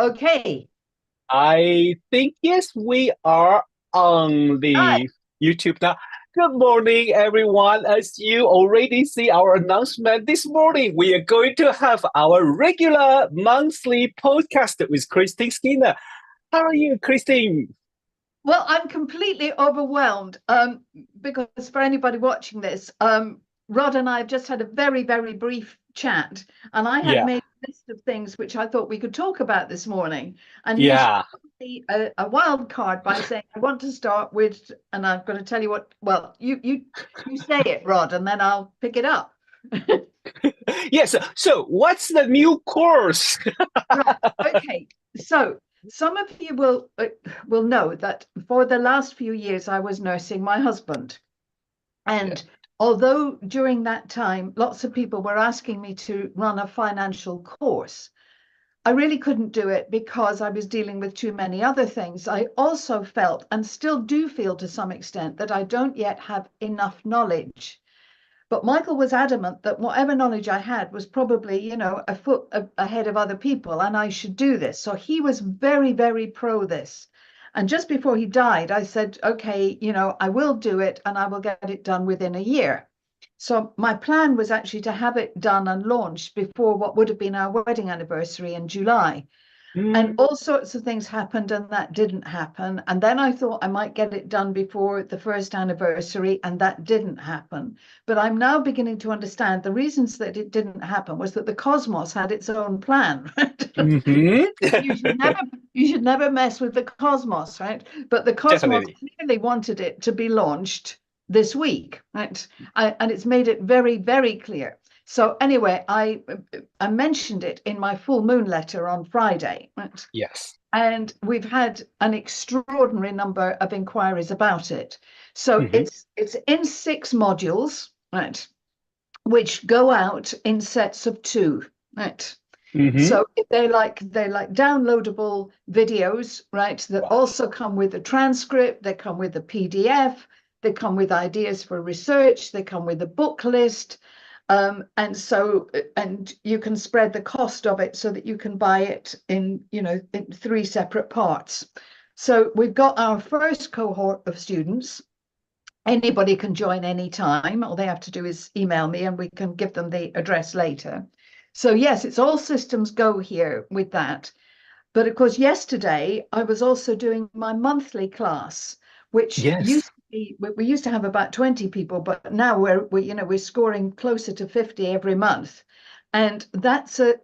Okay. I think yes, we are on Hi. the YouTube now. Good morning, everyone. As you already see our announcement this morning, we are going to have our regular monthly podcast with Christine Skinner. How are you, Christine? Well, I'm completely overwhelmed because for anybody watching this, Rod and I have just had a very, very brief chat, and I had Yeah, made a list of things which I thought we could talk about this morning. And he's yeah. a wild card by saying, I want to start with, and I'm going to tell you what, well, you say it, Rod, and then I'll pick it up. Yes. So, what's the new course? Right. Okay. So some of you will know that for the last few years I was nursing my husband, Yeah. and although during that time lots of people were asking me to run a financial course, I really couldn't do it because I was dealing with too many other things. I also felt, and still do feel to some extent, that I don't yet have enough knowledge. But Michael was adamant that whatever knowledge I had was probably, a foot ahead of other people, and I should do this. So he was very, very pro this. And just before he died, I said, okay, I will do it and I will get it done within a year. So my plan was actually to have it done and launched before what would have been our wedding anniversary in July. And Mm, all sorts of things happened, and that didn't happen. And then I thought I might get it done before the first anniversary, and that didn't happen. But I'm now beginning to understand the reasons that it didn't happen was that the cosmos had its own plan, right? hmm. You should never you should never mess with the cosmos, right? But the cosmos Definitely. clearly wanted it to be launched this week, right? And it's made it very, very clear. So anyway, I mentioned it in my full moon letter on Friday, right? Yes. And we've had an extraordinary number of inquiries about it. So Hmm. it's in 6 modules, right, which go out in sets of 2, right? Hmm. So they're like downloadable videos, right? That Wow. also come with a transcript, they come with a PDF, they come with ideas for research, they come with a book list. And you can spread the cost of it so that you can buy it in 3 separate parts. So we've got our first cohort of students. Anybody can join anytime. All they have to do is email me and we can give them the address later. So, yes, it's all systems go here with that. But of course, yesterday I was also doing my monthly class, which used Yes. to be, we used to have about 20 people, but now we're scoring closer to 50 every month. And that's a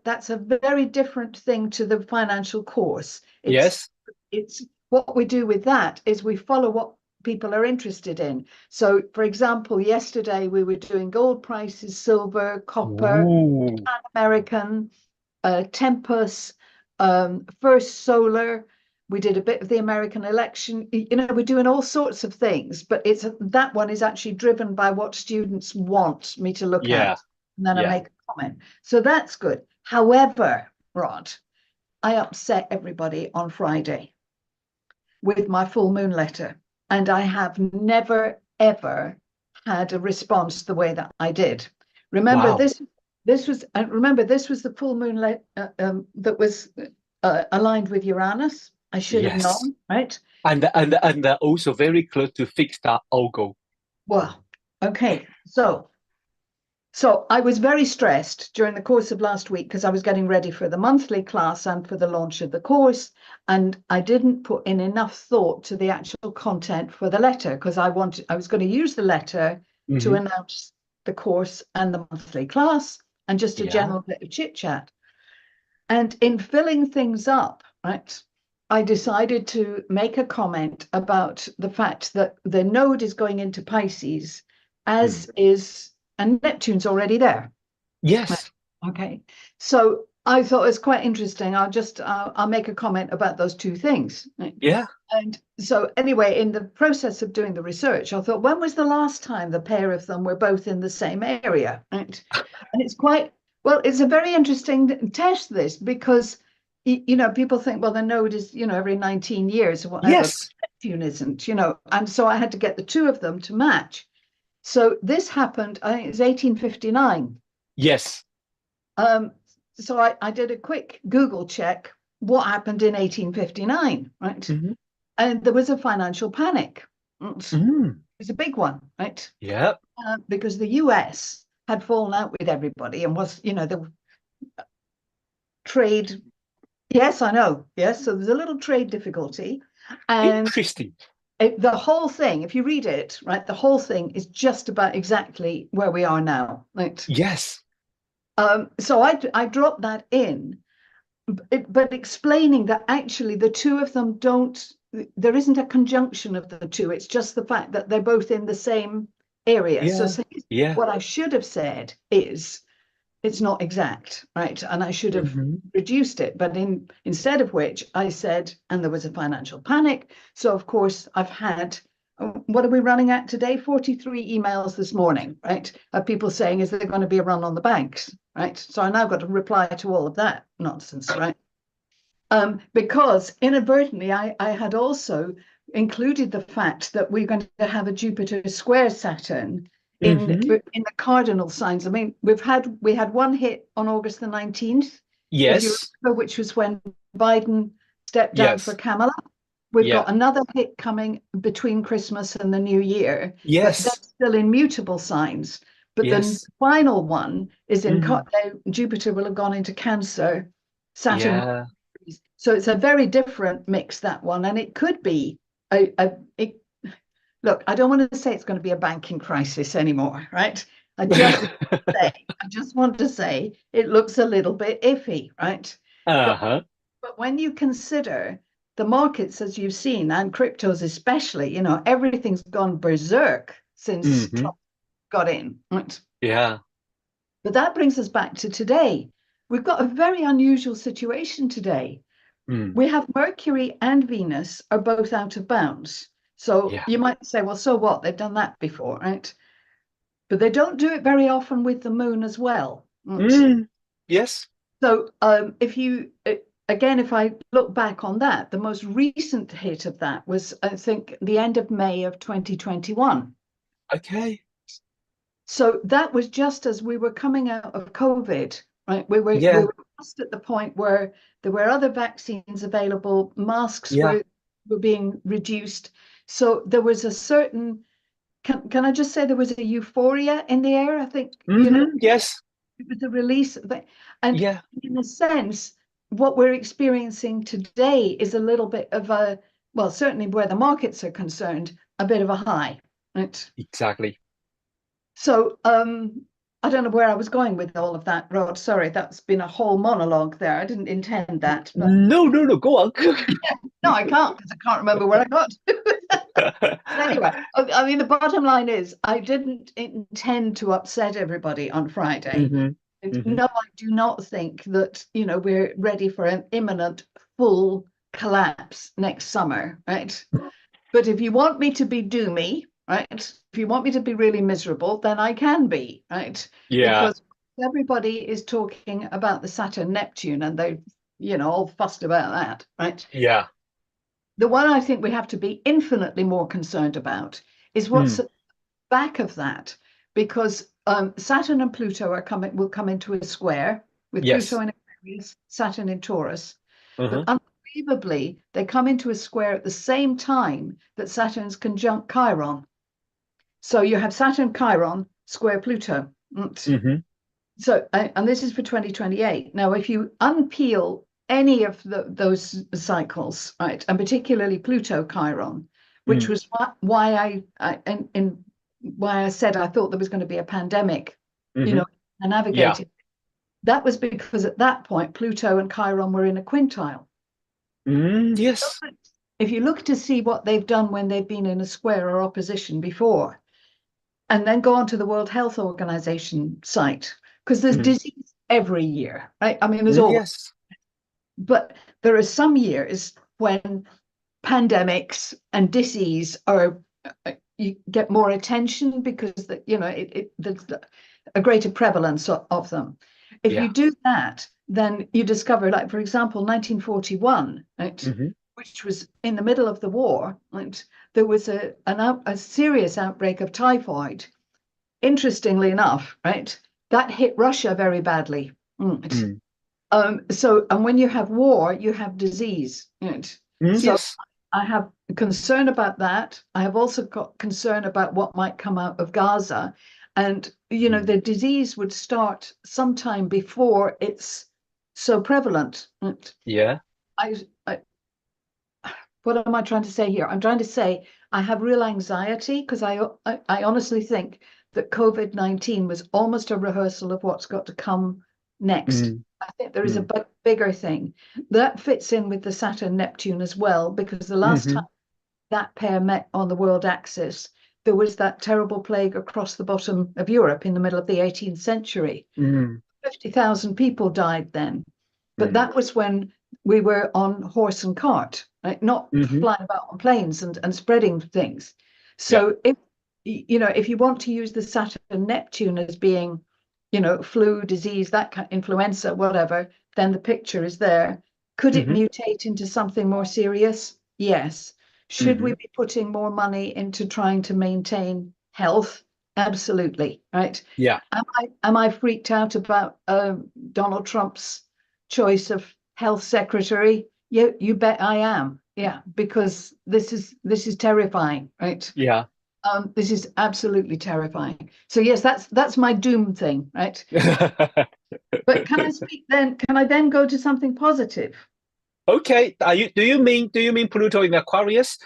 very different thing to the financial course. It's Yes. it's what we do with that is we follow what people are interested in. So, for example, yesterday we were doing gold prices, silver, copper, Ooh. American, Tempus, First Solar. We did a bit of the American election. We're doing all sorts of things, but that one is actually driven by what students want me to look Yeah. at. And then I Yeah. make a comment. So that's good. However, Rod, I upset everybody on Friday with my full moon letter. And I have never, ever had a response the way that I did. Remember, Wow. this was the full moon that was aligned with Uranus. I should have Yes. known, right? And also very close to fix that algo. Well, okay. So I was very stressed during the course of last week because I was getting ready for the monthly class and for the launch of the course. And I didn't put in enough thought to the actual content for the letter because I was going to use the letter to Hmm. announce the course and the monthly class and just a Yeah. general bit of chit chat. And in filling things up, right, I decided to make a comment about the fact that the node is going into Pisces, Mm. as is, and Neptune's already there. Yes. Okay. So I thought it was quite interesting. I'll make a comment about those 2 things. Right? Yeah. And so anyway, in the process of doing the research, I thought, when was the last time the pair of them were both in the same area? Right. And it's a very interesting test, this, because people think, well, the node is, every 19 years or whatever. Yes. Neptune isn't, and so I had to get the 2 of them to match. So this happened, I think it's 1859. Yes. Um, so I did a quick Google check, what happened in 1859, right? Mm-hmm. And there was a financial panic. It Mm. was a big one, right? Yep. Because the US had fallen out with everybody and was, the trade. Yes, I know. Yes, so there's a little trade difficulty. And Interesting. the whole thing, if you read it, right, the whole thing is just about exactly where we are now, right? Yes. So I dropped that in, but explaining that actually the two of them there isn't a conjunction of the two. It's just the fact that they're both in the same area. So Yeah. Yeah. what I should have said is it's not exact, right? And I should have Mm-hmm. reduced it. But instead of which I said, and there was a financial panic. So of course I've had, what are we running at today? 43 emails this morning, right? Of people saying, is there going to be a run on the banks, right? So I now got to reply to all of that nonsense, right? Because inadvertently I had also included the fact that we're going to have a Jupiter square Saturn in Mm-hmm. the cardinal signs. I mean, we had one hit on August the 19th, if you Yes. remember, which was when Biden stepped down for Yes. Kamala. We've Yeah. got another hit coming between Christmas and the New Year, but Yes. that's still in mutable signs. But the Yes. final one is in Mm-hmm. Jupiter will have gone into Cancer, Saturn. Yeah. So it's a very different mix, that one, and it could be look, I don't want to say it's going to be a banking crisis anymore, right? I just want to say it looks a little bit iffy, right? But Uh-huh. but when you consider the markets, as you've seen, and cryptos especially, everything's gone berserk since Mm-hmm. Trump got in, right? Yeah. But that brings us back to today. We've got a very unusual situation today. Mm. We have Mercury and Venus are both out of bounds. So Yeah. you might say, well, so what? They've done that before, right? But they don't do it very often with the moon as well. Right? Mm. Yes. So if I look back on that, the most recent hit of that was, I think, the end of May of 2021. Okay. So that was just as we were coming out of COVID, right? We Yeah. were just at the point where there were other vaccines available, masks Yeah. were being reduced. So there was a certain, can I just say there was a euphoria in the air? I think, Mm-hmm. Yes. it was the release of it. And Yeah. in a sense, what we're experiencing today is a little bit of well, certainly where the markets are concerned, a bit of a high, right? Exactly. So I don't know where I was going with all of that, Rod. Sorry, that's been a whole monologue there. I didn't intend that, but No, no, no. Go on. no, I can't, because I can't remember where I got. But anyway, I mean, the bottom line is I didn't intend to upset everybody on Friday. Mm-hmm. And Mm-hmm. no, I do not think that, we're ready for an imminent full collapse next summer, right? But if you want me to be doomy, right? If you want me to be really miserable, then I can be, right? Yeah. Because everybody is talking about the Saturn Neptune and they, all fussed about that, right? Yeah. The one I think we have to be infinitely more concerned about is what's Mm. at the back of that, because Saturn and Pluto will come into a square with Pluto Yes. in Aquarius, Saturn in Taurus. But Uh-huh. unbelievably, they come into a square at the same time that Saturn's conjunct Chiron. So you have Saturn Chiron square Pluto. Mm-hmm. So, and this is for 2028. Now, if you unpeel any of those cycles, right, and particularly Pluto Chiron, which Mm. was why why I said I thought there was going to be a pandemic, Mm-hmm. I Yeah. navigated. That was because at that point, Pluto and Chiron were in a quintile. Mm, yes. If you look to see what they've done when they've been in a square or opposition before, and then go onto the World Health Organization site, because there's Mm. disease every year, right? I mean, there's Mm, all, yes. but there are some years when pandemics and disease are you get more attention because there's a greater prevalence of them. If Yeah. you do that, then you discover, like, for example, 1941, right, Mm-hmm. which was in the middle of the war, right, there was a serious outbreak of typhoid. Interestingly enough, right, that hit Russia very badly. Right? Mm. And when you have war, you have disease. Right? So Yes. I have concern about that. I have also got concern about what might come out of Gaza. And, the disease would start sometime before it's so prevalent. And Yeah. I, what am I trying to say here? I'm trying to say I have real anxiety because I honestly think that COVID-19 was almost a rehearsal of what's got to come next. Mm, I think there is a mm, bigger thing that fits in with the Saturn Neptune as well, because the last time mhm, that pair met on the world axis, there was that terrible plague across the bottom of Europe in the middle of the 18th century. mm, 50,000 people died then. But mm, that was when we were on horse and cart, right? Not mhm. flying about on planes and spreading things. Yeah. So if you want to use the Saturn Neptune as being, flu, disease, that kind, influenza, whatever, then the picture is there. Could it Mhm, mutate into something more serious? Yes. Should we mhm. be putting more money into trying to maintain health? Absolutely, right? Yeah. Am I freaked out about Donald Trump's choice of health secretary? You bet I am. Yeah, because this is terrifying, right? Yeah. This is absolutely terrifying. So yes, that's my doom thing, right? But can I speak then? Can I then go to something positive? Okay. Do you mean Pluto in Aquarius?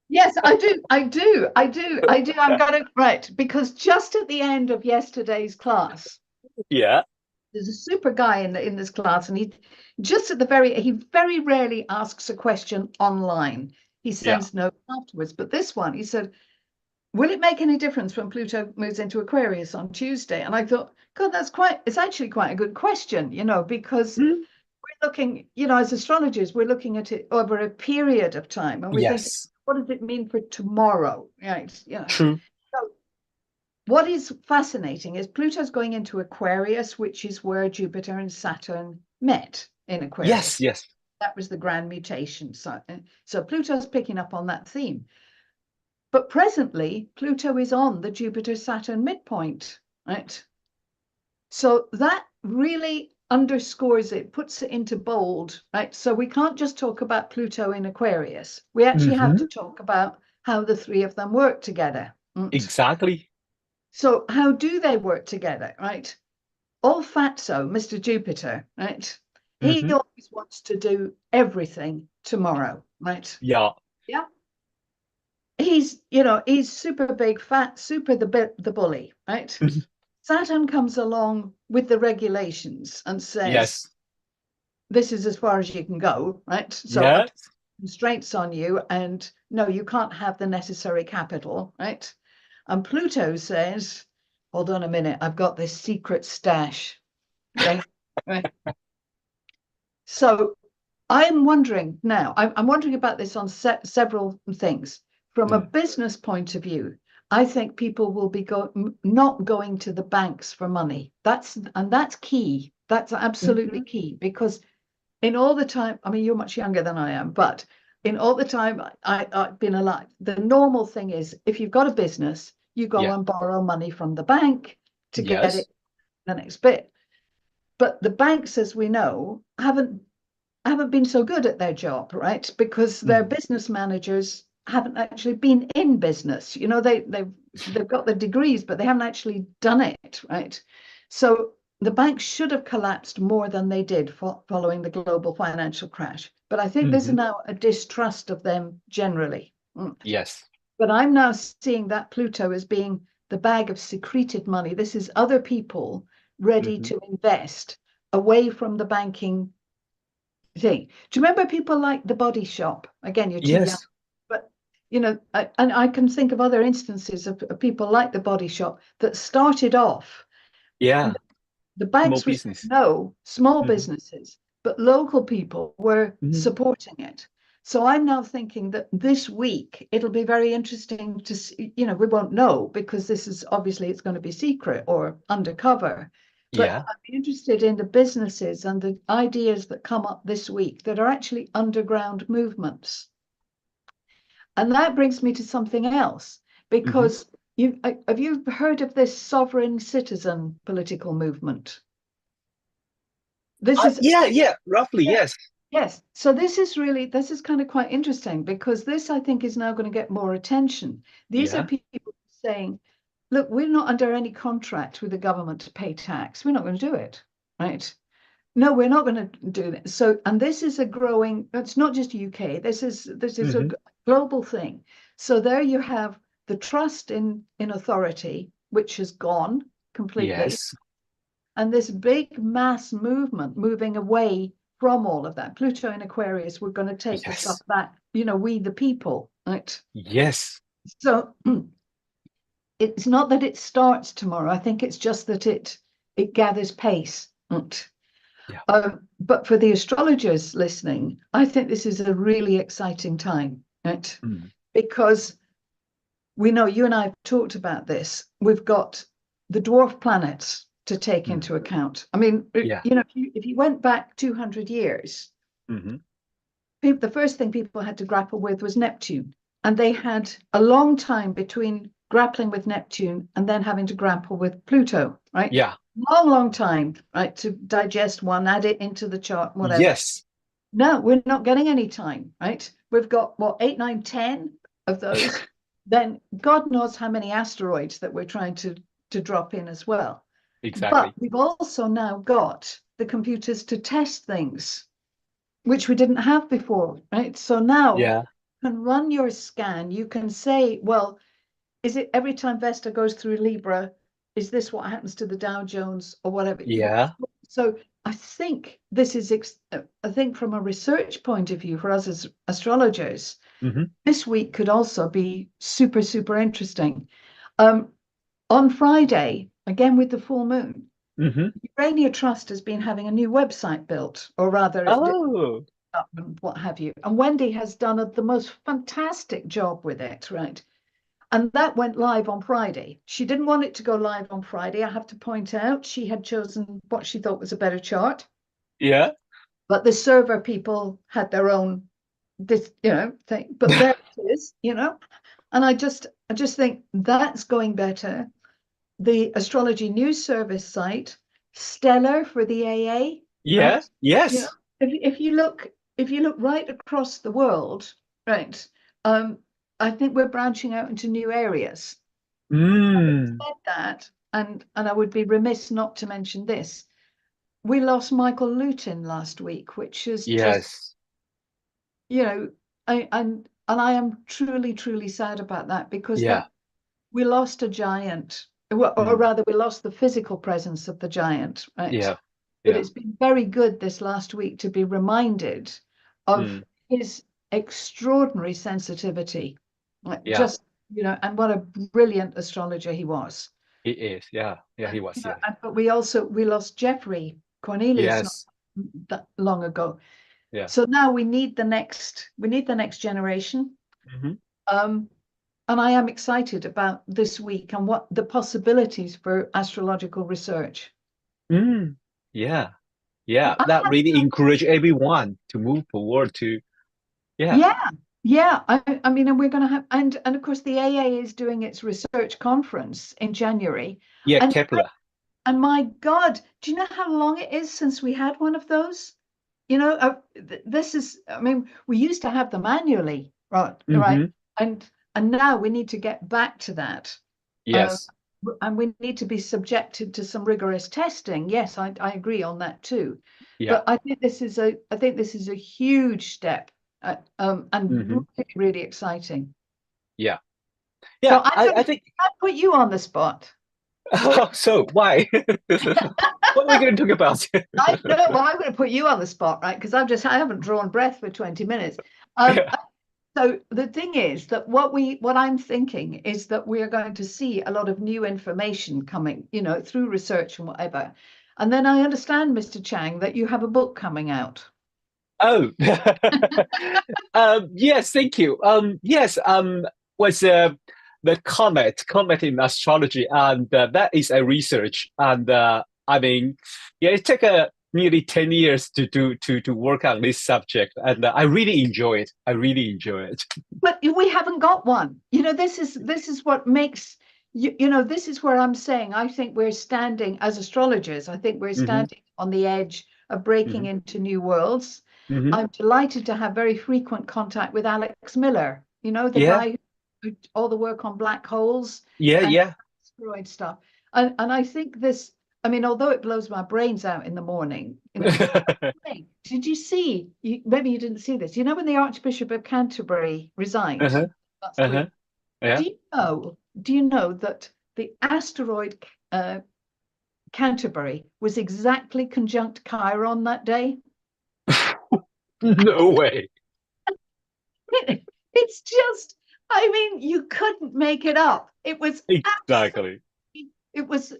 Yes, I do. I do. I'm gonna right because just at the end of yesterday's class, Yeah. there's a super guy in this class, and he very rarely asks a question online. He Yeah. sends notes afterwards. But this one, he said, "Will it make any difference when Pluto moves into Aquarius on Tuesday?" And I thought, God, it's actually quite a good question, because Mm. we're looking, as astrologers, we're looking at it over a period of time, and we're thinking, Yes. what does it mean for tomorrow? Right? True. So what is fascinating is Pluto's going into Aquarius, which is where Jupiter and Saturn met in Yes. Aquarius. Yes. That was the grand mutation. So Pluto's picking up on that theme. But presently, Pluto is on the Jupiter-Saturn midpoint, right? So that really underscores it, puts it into bold, right? So we can't just talk about Pluto in Aquarius. We actually have to Hmm. talk about how the three of them work together. Exactly. So how do they work together, right? Olfatso, Mr. Jupiter, right? He Hmm. always wants to do everything tomorrow, right? Yeah. Yeah. He's super big, fat, super the bully, right? Mhm. Saturn comes along with the regulations and says, Yes. this is as far as you can go, right? So Yes. constraints on you, and no, you can't have the necessary capital, right? And Pluto says, hold on a minute, I've got this secret stash. Okay. Right. So I'm wondering now, I'm wondering about this on several things. From a Mm. business point of view, I think people will be not going to the banks for money. That's key. That's absolutely Mhm. key, because in all the time, I mean, you're much younger than I am, but in all the time I've been alive, the normal thing is if you've got a business, you go Yeah. and borrow money from the bank to get Yes. it the next bit. But the banks, as we know, haven't been so good at their job, right? Because their Mm. business managers haven't actually been in business. They've got the degrees, but they haven't actually done it, right? So the banks should have collapsed more than they did following the global financial crash. But I think there's Hmm. now a distrust of them generally. Yes. But I'm now seeing that Pluto as being the bag of secreted money. This is other people ready Hmm. to invest away from the banking thing. Do you remember people like the Body Shop? Again, you're too young, Yes. but and I can think of other instances of people like the Body Shop that started off. Yeah. The Small banks would say business. no, small Hmm. businesses, but local people were Hmm. supporting it. So I'm now thinking that this week it'll be very interesting to see, we won't know because this is obviously it's going to be secret or undercover. But Yeah. I'm interested in the businesses and the ideas that come up this week that are actually underground movements. And that brings me to something else, Hmm. because have you heard of this sovereign citizen political movement? This is yeah, roughly, yeah, yes. yes. So this is kind of quite interesting because this, I think, is now going to get more attention. These are Yeah. people saying, look, we're not under any contract with the government to pay tax. We're not going to do it, right? No, we're not going to do that. So, and this is a growing, it's not just UK, this is a Hmm. global thing. So there you have the trust in authority, which has gone completely, Yes. and this big mass movement moving away from all of that. Pluto in Aquarius, we're going to take the stuff Yes. back, we the people, right? Yes. So it's not that it starts tomorrow. I think it's just that it gathers pace. Right? Yeah. But for the astrologers listening, I think this is a really exciting time, right? Mm. Because we know you and I have talked about this. We've got the dwarf planets to take Mm. into account. I mean, Yeah. if you went back 200 years, Hmm. the first thing people had to grapple with was Neptune. And they had a long time between grappling with Neptune and then having to grapple with Pluto, right? Yeah. Long, long time, right, to digest one, add it into the chart, whatever. Yes. No, we're not getting any time, right? We've got what, 8, 9, 10 of those. Then God knows how many asteroids that we're trying to drop in as well. But Exactly. we've also now got the computers to test things, which we didn't have before, right? So now Yeah. you can run your scan. You can say, well, is it every time Vesta goes through Libra, is this what happens to the Dow Jones or whatever? Yeah. So I think this is, I think from a research point of view for us as astrologers, Hmm. this week could also be super, super interesting. Um, on Friday, again with the full moon, Hmm. Urania Trust has been having a new website built, or rather, it did Oh. up and what have you. And Wendy has done the most fantastic job with it, right? And that went live on Friday. She didn't want it to go live on Friday. I have to point out she had chosen what she thought was a better chart, Yeah. but the server people had their own thing. But there it is. And I just think that's going better. The astrology news service site, stellar for the AA, Yeah. right? You know, Yes. if you look right across the world, right? Um, I think we're branching out into new areas. Having Mm. said that, and I would be remiss not to mention this, we lost Michael Lutin last week, which is just, Yes. you know, and I am truly, truly sad about that because Yeah. that we lost a giant, or Mm. rather, we lost the physical presence of the giant, right? Yeah. But Yeah. it's been very good this last week to be reminded of Mm. his extraordinary sensitivity, like Yeah. and what a brilliant astrologer he was. He is. Yeah. Yeah. And, He was. Yes. but we lost Jeffrey Cornelius not Yes. that long ago. Yeah. So now we need the next generation. Hmm. Um, and I am excited about this week and what the possibilities for astrological research. Mm. Yeah. I Yeah. That have really encourage everyone to move forward to. Yeah. Yeah, yeah. I mean, and we're going to have, and of course, the AA is doing its research conference in January, Yeah. and Kepler. and my God, do you know how long it is since we had one of those? This is, I mean, we used to have them annually, right, right, Hmm. and now we need to get back to that, uh, Yes. and we need to be subjected to some rigorous testing. Yes, I agree on that too, Yeah. but I think this is a huge step, and Hmm. really, really exciting. Yeah. So Yeah. I think. I put you on the spot. So why? What are we going to talk about? I know. Well, I'm going to put you on the spot, right? Because I haven't drawn breath for 20 minutes. Um, Yeah. so the thing is that what I'm thinking is that we are going to see a lot of new information coming, through research and whatever. And then I understand, Mr. Chang, that you have a book coming out. Oh. Yes, thank you. Yes, was the comet in astrology, and that is a research, and I mean, yeah, it took nearly 10 years to work on this subject, and I really enjoy it. I really enjoy it. But we haven't got one. This is what makes this is where I'm saying I think we're standing as astrologers. I think we're Hmm. standing on the edge of breaking into new worlds. I'm delighted to have very frequent contact with Alex Miller, you know, the guy who did all the work on black holes and asteroid stuff. And I think this, I mean, although it blows my brains out in the morning, you know, hey, did you see, maybe you didn't see this, you know, when the Archbishop of Canterbury resigned last week, do you know that the asteroid Canterbury was exactly conjunct Chiron that day? No way. It's just, I mean, you couldn't make it up. It was exactly. It was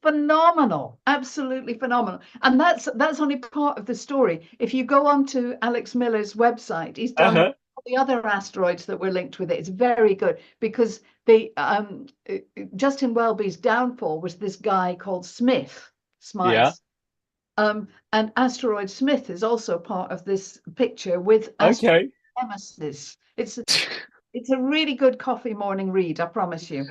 phenomenal, absolutely phenomenal. And that's only part of the story. If you go onto Alex Miller's website, he's done all the other asteroids that were linked with it. It's very good because the Justin Welby's downfall was this guy called Smith. And Asteroid Smith is also part of this picture with Asteroid Nemesis. It's a really good coffee morning read, I promise you.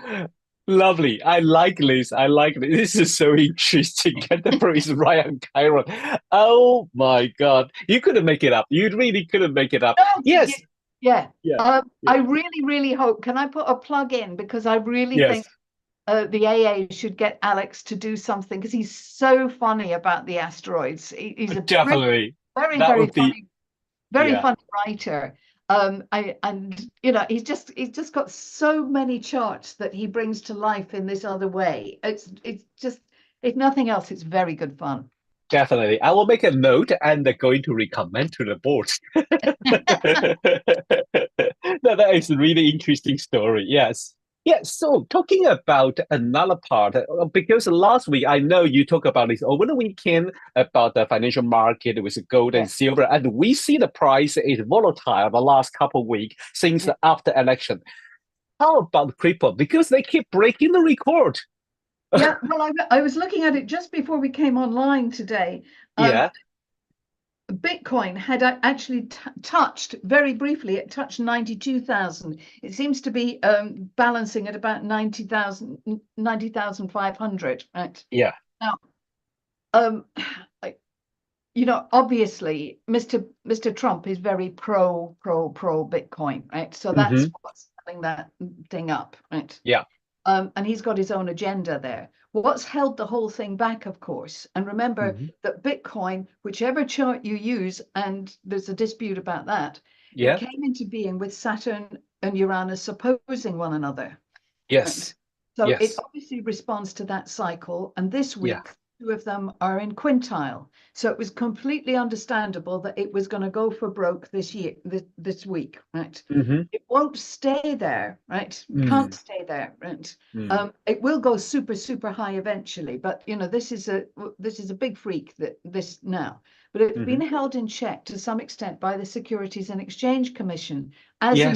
Lovely. I like this. I like this. This is so interesting. Canterbury is right on Chiron. Oh my God. You couldn't make it up. You really couldn't make it up. No, yes. Yeah. I really, really hope, can I put a plug in? Because I really think the AA should get Alex to do something because he's so funny about the asteroids. He's a definitely very funny writer. And you know, he's just got so many charts that he brings to life in this other way. It's just, if nothing else, it's very good fun. Definitely. I will make a note and going to recommend to the board. That is a really interesting story. Yes. Yeah, so talking about another part, because last week I know you talked about this over the weekend about the financial market with gold and silver, and we see the price is volatile the last couple of weeks since after election. How about crypto? Because they keep breaking the record. Yeah, well, I was looking at it just before we came online today. Bitcoin had actually touched very briefly, it touched 92,000. It seems to be balancing at about 90,500, right? Yeah. Now, you know, obviously, Mr. Trump is very pro Bitcoin, right? So that's what's selling that thing up, right? Yeah. And he's got his own agenda there. What's held the whole thing back, of course, and remember that Bitcoin, whichever chart you use, and there's a dispute about that, it came into being with Saturn and Uranus opposing one another. Yes. Right? So it obviously responds to that cycle, and this week, two of them are in quintile. So it was completely understandable that it was going to go for broke this week, right? It won't stay there, right? Can't stay there, right? It will go super, super high eventually, but you know, this is a big freak now. But it's been held in check to some extent by the Securities and Exchange Commission, as in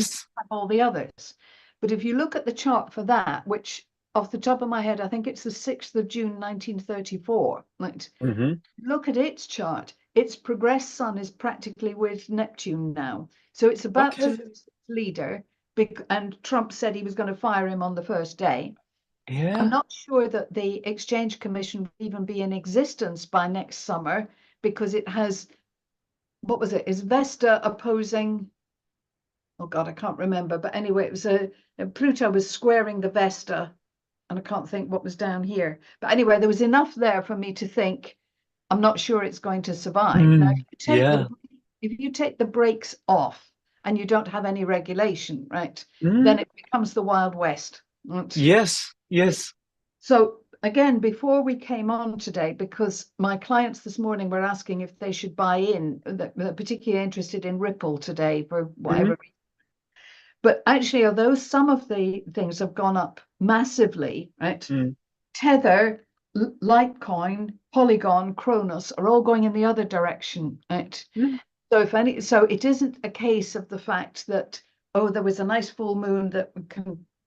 all the others. But if you look at the chart for that, which off the top of my head, I think it's the 6th of June, 1934. Right? Look at its chart. Its progressed sun is practically with Neptune now. So it's about to lose its leader. And Trump said he was going to fire him on the first day. I'm not sure that the Exchange Commission will even be in existence by next summer because it has, what was it? Is Vesta opposing? Oh God, I can't remember. But anyway, it was Pluto was squaring the Vesta. And I can't think what was down here. But anyway, there was enough there for me to think, I'm not sure it's going to survive. Now, if you take the brakes off and you don't have any regulation, right, then it becomes the Wild West. Right? Yes. So again, before we came on today, because my clients this morning were asking if they should buy in, they're particularly interested in Ripple today for whatever reason. But actually, although some of the things have gone up massively, right? Tether, Litecoin, Polygon, Kronos are all going in the other direction, right? So it isn't a case of the fact that, oh, there was a nice full moon that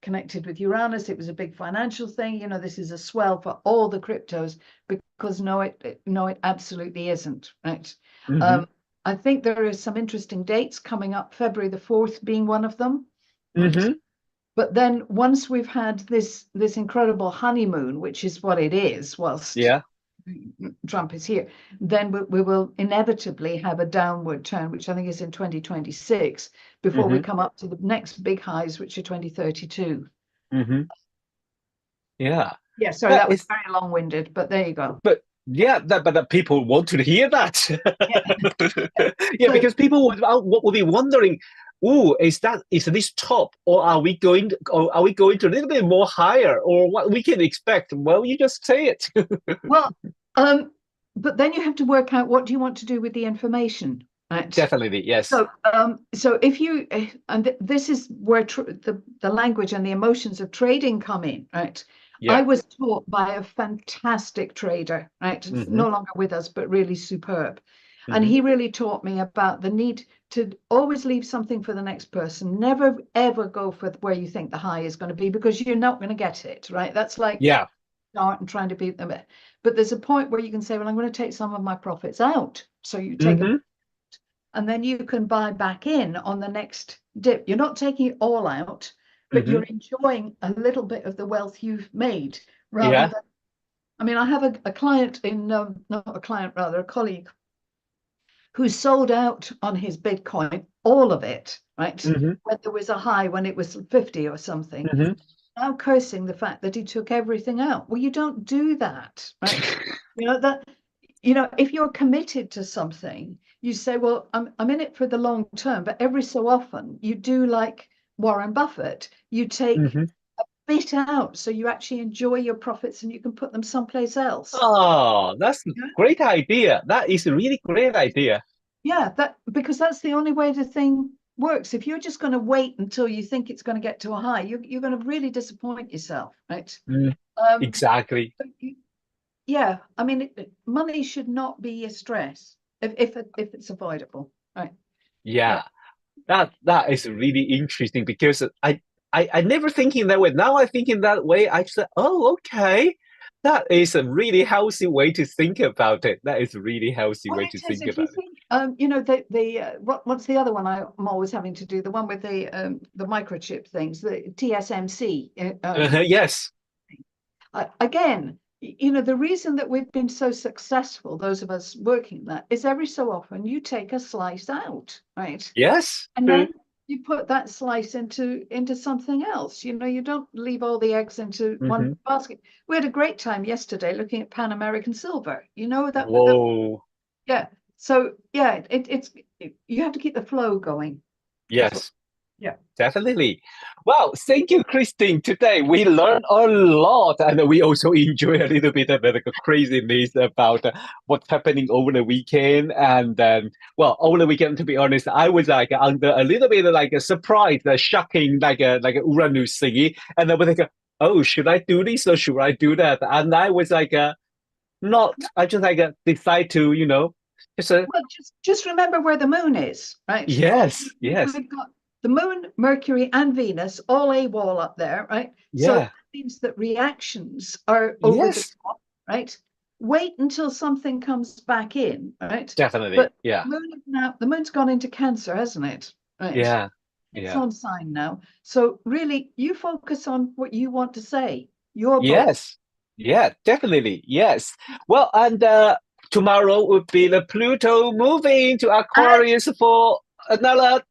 connected with Uranus. It was a big financial thing. You know, this is a swell for all the cryptos, because no, it absolutely isn't, right? I think there are some interesting dates coming up, February the 4th being one of them. But then once we've had this incredible honeymoon, which is what it is, whilst Trump is here, then we will inevitably have a downward turn, which I think is in 2026, before we come up to the next big highs, which are 2032. Yeah. Yeah, sorry, that was very long-winded, but there you go. But yeah, but the people want to hear that. Yeah, So, because people would be wondering, oh, is this top, or are we going to a little bit more higher, or what we can expect? Well, you just say it. well, but then you have to work out, what do you want to do with the information, right? Definitely, yes. So if you, and this is where the language and the emotions of trading come in, right? Yeah. I was taught by a fantastic trader, right? No longer with us, but really superb. And he really taught me about the need to always leave something for the next person. Never, ever go for where you think the high is going to be, because you're not going to get it, right? That's like start and trying to beat them. But there's a point where you can say, well, I'm going to take some of my profits out. So you take them, and then you can buy back in on the next dip. You're not taking it all out, but you're enjoying a little bit of the wealth you've made, rather than, I mean, I have a client not a client, rather a colleague, who sold out on his Bitcoin, all of it, right? When there was a high, when it was 50 or something, now cursing the fact that he took everything out. Well, you don't do that, right? If you're committed to something, you say, well, I'm in it for the long term, but every so often you do, like Warren Buffett, you take a bit out, so you actually enjoy your profits and you can put them someplace else. Oh, that's a great idea. That is a really great idea. Yeah, because that's the only way the thing works. If you're just going to wait until you think it's going to get to a high, you're going to really disappoint yourself, right? Exactly. Yeah, I mean, money should not be a stress if it's avoidable, right? Yeah. That is really interesting, because I never thinking that way. Now I think in that way. I said, oh, okay, that is a really healthy way to think about it. That is a really healthy way to think about it. What's the other one I'm always having to do? The one with the microchip things, the TSMC. Yes. Again, the reason that we've been so successful, those of us working that, is every so often you take a slice out, right? Yes. And then you put that slice into something else. You don't leave all the eggs into one basket. We had a great time yesterday looking at Pan American silver. That. Whoa. Yeah. So yeah, it's you have to keep the flow going. Yes. Yeah, definitely. Well, thank you, Christine. Today we learned a lot, and we also enjoy a little bit of the craziness about what's happening over the weekend. And then, well, over the weekend, to be honest, I was like under a little bit of like a surprise, shocking, like a Uranus thingy, and I was like, oh, should I do this or should I do that? And I was like, not. I just like decide to, just remember where the moon is, right? Yes. Yes. We've got the moon, Mercury, and Venus all AWOL up there, right? Yeah. So that means that reactions are over the top, right? Wait until something comes back in, right? Definitely. But yeah. The moon's gone into Cancer, hasn't it? Right. Yeah. It's on sign now. So really, you focus on what you want to say. Your book. Yes. Yeah, definitely. Yes. Well, and tomorrow would be the Pluto moving to Aquarius for another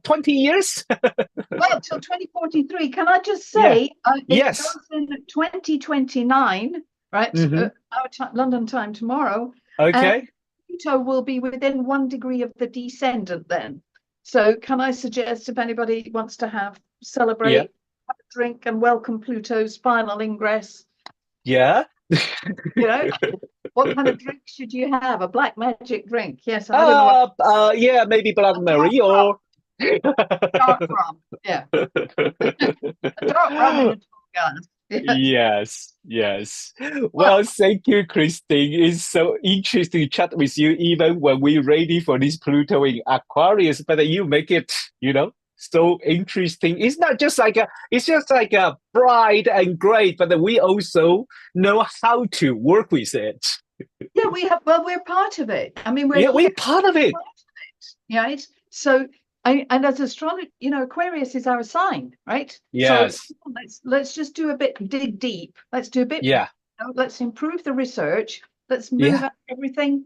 20 years. Well, till 2043. Can I just say, yes, goes in 2029, right? Our London time tomorrow. Okay. Pluto will be within 1 degree of the descendant then. So can I suggest, if anybody wants to celebrate, have a drink and welcome Pluto's final ingress? Yeah. What kind of drink should you have? A black magic drink? Yes, I don't know. Yeah, maybe Blood Mary or dark rum. Yeah. A dark rum in a tall glass. Yes. Well, thank you, Christine. It's so interesting to chat with you, even when we're ready for this Pluto in Aquarius. But you make it, so interesting. It's not just it's just like a bright and great, but we also know how to work with it. Yeah, we're part of it. I mean, we're part of it. Right? So, and as astrology, Aquarius is our sign, right? Yes. So let's just do a bit, dig deep. Let's do a bit Let's improve the research. Let's move Yeah. everything.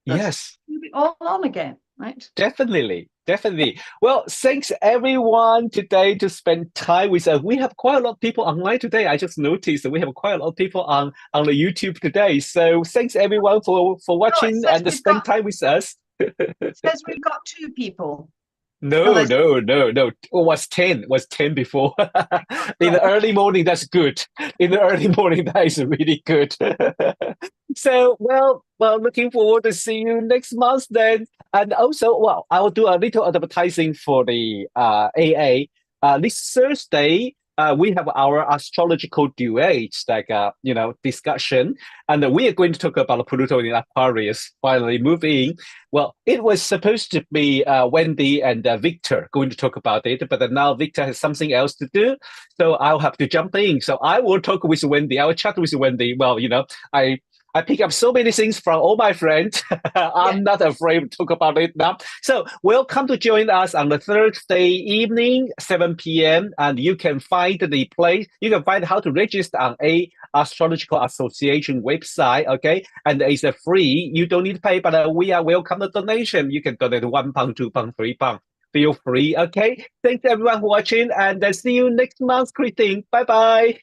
Let's Yes. move it all on again, right? Definitely, definitely. Well, thanks everyone today to spend time with us. We have quite a lot of people online today. I just noticed that we have quite a lot of people on the YouTube today. So thanks everyone for No, it watching says and spend time with us. we've got 2 people. No, Unless no, no, no. It was 10. It was 10 before. In the right, early morning, that's good. In the early morning, that is really good. So, well, looking forward to see you next month then. And also, well, I'll do a little advertising for the AA. This Thursday, we have our astrological duets, like discussion, and we are going to talk about Pluto in Aquarius finally moving. Well, it was supposed to be Wendy and Victor going to talk about it, but now Victor has something else to do, so I'll have to jump in. So I will talk with Wendy. I will chat with Wendy. Well, I pick up so many things from all my friends. yeah, I'm not afraid to talk about it now. So welcome to join us on the Thursday evening, 7 p.m. And you can find the place. You can find how to register on a astrological association website. Okay, and it's free. You don't need to pay, but we are welcome the donation. You can donate £1, £2, £3. Feel free. Okay. Thanks everyone for watching, and see you next month, Christine. Bye bye.